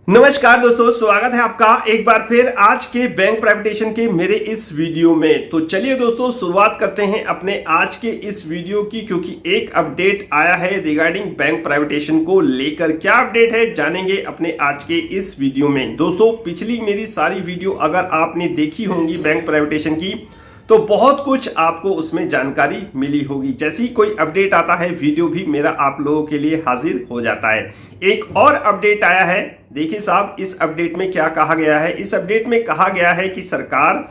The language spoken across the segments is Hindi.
नमस्कार दोस्तों, स्वागत है आपका एक बार फिर आज के बैंक प्राइवेटाइजेशन के मेरे इस वीडियो में। तो चलिए दोस्तों शुरुआत करते हैं अपने आज के इस वीडियो की, क्योंकि एक अपडेट आया है रिगार्डिंग बैंक प्राइवेटाइजेशन को लेकर। क्या अपडेट है जानेंगे अपने आज के इस वीडियो में। दोस्तों पिछली मेरी सारी वीडियो अगर आपने देखी होंगी बैंक प्राइवेटाइजेशन की तो बहुत कुछ आपको उसमें जानकारी मिली होगी। जैसे ही कोई अपडेट आता है वीडियो भी मेरा आप लोगों के लिए हाजिर हो जाता है। एक और अपडेट आया है, देखिए साहब इस अपडेट में क्या कहा गया है। इस अपडेट में कहा गया है कि सरकार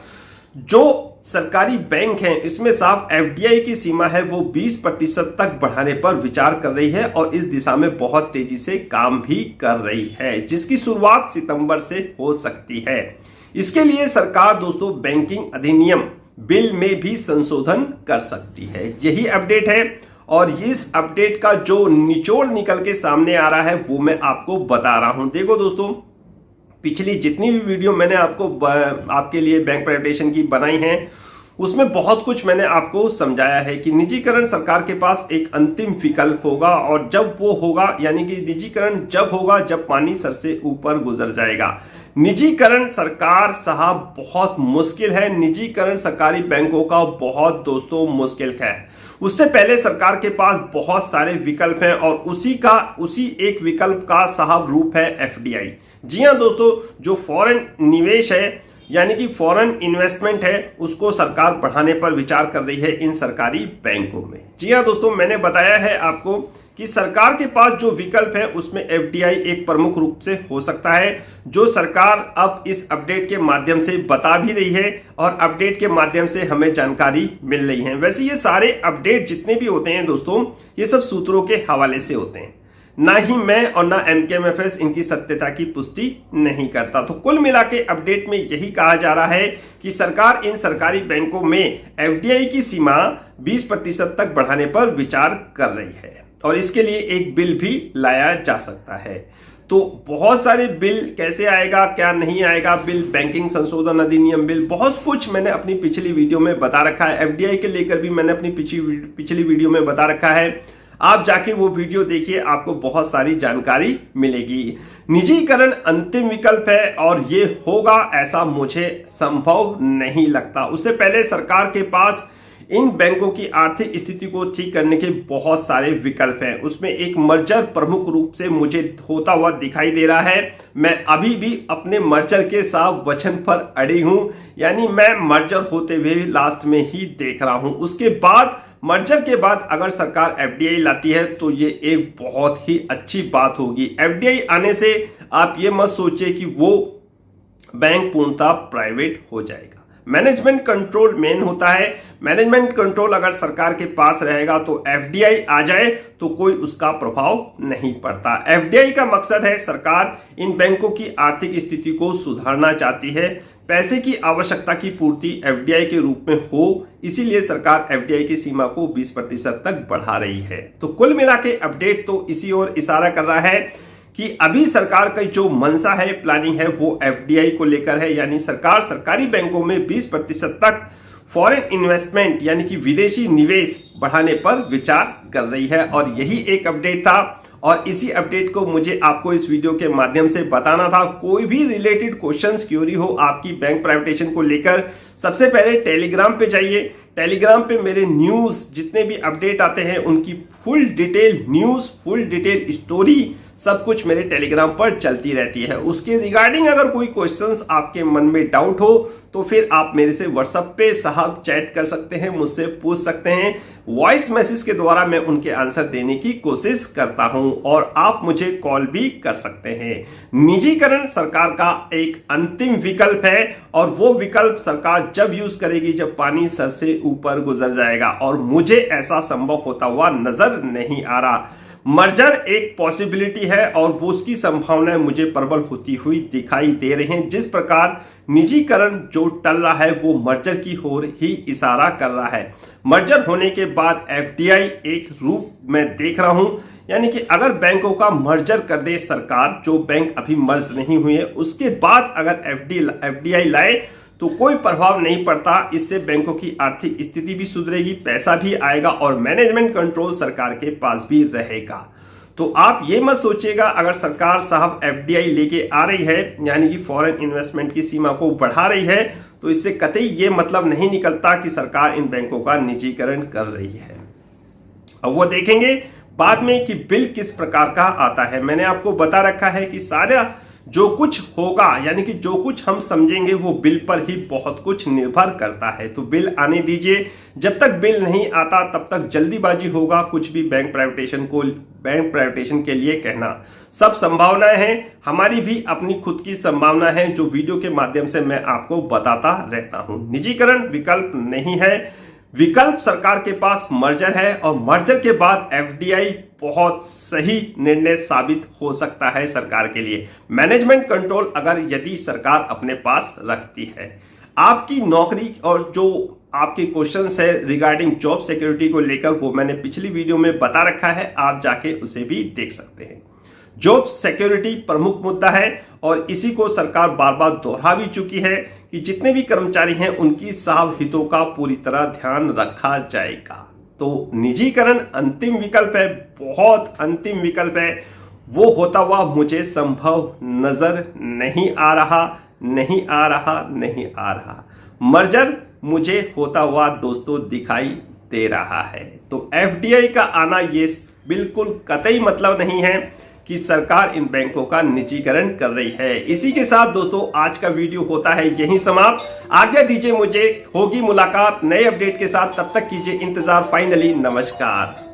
जो सरकारी बैंक हैं इसमें साहब एफडीआई की सीमा है वो 20% तक बढ़ाने पर विचार कर रही है और इस दिशा में बहुत तेजी से काम भी कर रही है, जिसकी शुरुआत सितंबर से हो सकती है। इसके लिए सरकार दोस्तों बैंकिंग अधिनियम बिल में भी संशोधन कर सकती है, यही अपडेट है। और इस अपडेट का जो निचोड़ निकल के सामने आ रहा है वो मैं आपको बता रहा हूं। देखो दोस्तों, पिछली जितनी भी वीडियो मैंने आपके लिए बैंक प्राइवेटाइजेशन की बनाई हैं उसमें बहुत कुछ मैंने आपको समझाया है कि निजीकरण सरकार के पास एक अंतिम विकल्प होगा, और जब वो होगा यानी कि निजीकरण जब होगा जब पानी सर से ऊपर गुजर जाएगा। निजीकरण सरकार साहब बहुत मुश्किल है, निजीकरण सरकारी बैंकों का बहुत दोस्तों मुश्किल है। उससे पहले सरकार के पास बहुत सारे विकल्प हैं और उसी एक विकल्प का साहब रूप है एफडीआई। जी हां दोस्तों, जो फॉरेन निवेश है यानी कि फॉरेन इन्वेस्टमेंट है उसको सरकार बढ़ाने पर विचार कर रही है इन सरकारी बैंकों में। जी हां दोस्तों, मैंने बताया है आपको कि सरकार के पास जो विकल्प है उसमें एफडीआई एक प्रमुख रूप से हो सकता है, जो सरकार अब इस अपडेट के माध्यम से बता भी रही है और अपडेट के माध्यम से हमें जानकारी मिल रही है। वैसे ये सारे अपडेट जितने भी होते हैं दोस्तों ये सब सूत्रों के हवाले से होते हैं, ना ही मैं और ना एमकेएमएफएस इनकी सत्यता की पुष्टि नहीं करता। तो कुल मिला के अपडेट में यही कहा जा रहा है कि सरकार इन सरकारी बैंकों में एफडीआई की सीमा 20% तक बढ़ाने पर विचार कर रही है और इसके लिए एक बिल भी लाया जा सकता है। तो बहुत सारे बिल कैसे आएगा क्या नहीं आएगा, बिल बैंकिंग संशोधन अधिनियम बिल, बहुत कुछ मैंने अपनी पिछली वीडियो में बता रखा है। एफडीआई के लेकर भी मैंने अपनी पिछली वीडियो में बता रखा है, आप जाके वो वीडियो देखिए, आपको बहुत सारी जानकारी मिलेगी। निजीकरण अंतिम विकल्प है और ये होगा ऐसा मुझे संभव नहीं लगता। उससे पहले सरकार के पास इन बैंकों की आर्थिक स्थिति को ठीक करने के बहुत सारे विकल्प हैं। उसमें एक मर्जर प्रमुख रूप से मुझे होता हुआ दिखाई दे रहा है। मैं अभी भी अपने मर्जर के साथ वचन पर अड़ी हूं, यानी मैं मर्जर होते हुए लास्ट में ही देख रहा हूं। उसके बाद मर्जर के बाद अगर सरकार एफडीआई लाती है तो ये एक बहुत ही अच्छी बात होगी। एफडीआई आने से आप ये मत सोचिए कि वो बैंक पूर्णतः प्राइवेट हो जाएगा। मैनेजमेंट कंट्रोल मेन होता है, मैनेजमेंट कंट्रोल अगर सरकार के पास रहेगा तो एफडीआई आ जाए तो कोई उसका प्रभाव नहीं पड़ता। एफडीआई का मकसद है सरकार इन बैंकों की आर्थिक स्थिति को सुधारना चाहती है, पैसे की आवश्यकता की पूर्ति एफडीआई के रूप में हो, इसीलिए सरकार एफडीआई की सीमा को 20% तक बढ़ा रही है। तो कुल मिला के अपडेट तो इसी ओर इशारा कर रहा है कि अभी सरकार की जो मंशा है, प्लानिंग है, वो एफडीआई को लेकर है, यानी सरकार सरकारी बैंकों में 20% तक फॉरेन इन्वेस्टमेंट यानी कि विदेशी निवेश बढ़ाने पर विचार कर रही है। और यही एक अपडेट था और इसी अपडेट को मुझे आपको इस वीडियो के माध्यम से बताना था। कोई भी रिलेटेड क्वेश्चंस क्यूरी हो आपकी बैंक प्राइवेटाइजेशन को लेकर, सबसे पहले टेलीग्राम पे जाइए। टेलीग्राम पे मेरे न्यूज जितने भी अपडेट आते हैं उनकी full detail news, full detail story सब कुछ मेरे टेलीग्राम पर चलती रहती है। उसके रिगार्डिंग अगर कोई क्वेश्चंस आपके मन में डाउट हो तो फिर आप मेरे से व्हाट्सएप पे साहब चैट कर सकते हैं, मुझसे पूछ सकते हैं। वॉइस मैसेज के द्वारा मैं उनके आंसर देने की कोशिश करता हूं और आप मुझे कॉल भी कर सकते हैं। निजीकरण सरकार का एक अंतिम विकल्प है और वो विकल्प सरकार जब यूज करेगी जब पानी सर से ऊपर गुजर जाएगा, और मुझे ऐसा संभव होता हुआ नजर नहीं आ रहा। मर्जर एक पॉसिबिलिटी है और वो उसकी संभावनाएं मुझे प्रबल होती हुई दिखाई दे रही हैं। जिस प्रकार निजीकरण जो टल रहा है वो मर्जर की ओर ही इशारा कर रहा है। मर्जर होने के बाद एफडीआई एक रूप में देख रहा हूं, यानी कि अगर बैंकों का मर्जर कर दे सरकार, जो बैंक अभी मर्ज नहीं हुए, उसके बाद अगर एफडीआई लाए तो कोई प्रभाव नहीं पड़ता। इससे बैंकों की आर्थिक स्थिति भी सुधरेगी, पैसा भी आएगा और मैनेजमेंट कंट्रोल सरकार के पास भी रहेगा। तो आप ये मत सोचिएगा अगर सरकार साहब एफडीआई लेके आ रही है, यानी कि फॉरेन इन्वेस्टमेंट की सीमा को बढ़ा रही है, तो इससे कतई ये मतलब नहीं निकलता कि सरकार इन बैंकों का निजीकरण कर रही है। अब वो देखेंगे बाद में कि बिल किस प्रकार का आता है। मैंने आपको बता रखा है कि सारा जो कुछ होगा, यानी कि जो कुछ हम समझेंगे वो बिल पर ही बहुत कुछ निर्भर करता है। तो बिल आने दीजिए, जब तक बिल नहीं आता तब तक जल्दीबाजी होगा कुछ भी बैंक प्राइवेटेशन के लिए कहना। सब संभावनाएं हैं, हमारी भी अपनी खुद की संभावना है जो वीडियो के माध्यम से मैं आपको बताता रहता हूं। निजीकरण विकल्प नहीं है, विकल्प सरकार के पास मर्जर है, और मर्जर के बाद एफडीआई बहुत सही निर्णय साबित हो सकता है सरकार के लिए। मैनेजमेंट कंट्रोल अगर यदि सरकार अपने पास रखती है, आपकी नौकरी और जो आपके क्वेश्चंस है रिगार्डिंग जॉब सिक्योरिटी को लेकर वो मैंने पिछली वीडियो में बता रखा है, आप जाके उसे भी देख सकते हैं। जॉब सिक्योरिटी प्रमुख मुद्दा है और इसी को सरकार बार बार दोहरा भी चुकी है कि जितने भी कर्मचारी हैं उनकी साव हितों का पूरी तरह ध्यान रखा जाएगा। तो निजीकरण अंतिम विकल्प है, बहुत अंतिम विकल्प है। वो होता हुआ मुझे संभव नजर नहीं आ रहा। मर्जर मुझे होता हुआ दोस्तों दिखाई दे रहा है। तो एफडीआई का आना ये बिल्कुल कतई मतलब नहीं है कि सरकार इन बैंकों का निजीकरण कर रही है। इसी के साथ दोस्तों आज का वीडियो होता है यहीं समाप्त। आज्ञा दीजिए मुझे, होगी मुलाकात नए अपडेट के साथ, तब तक कीजिए इंतजार। फाइनली नमस्कार।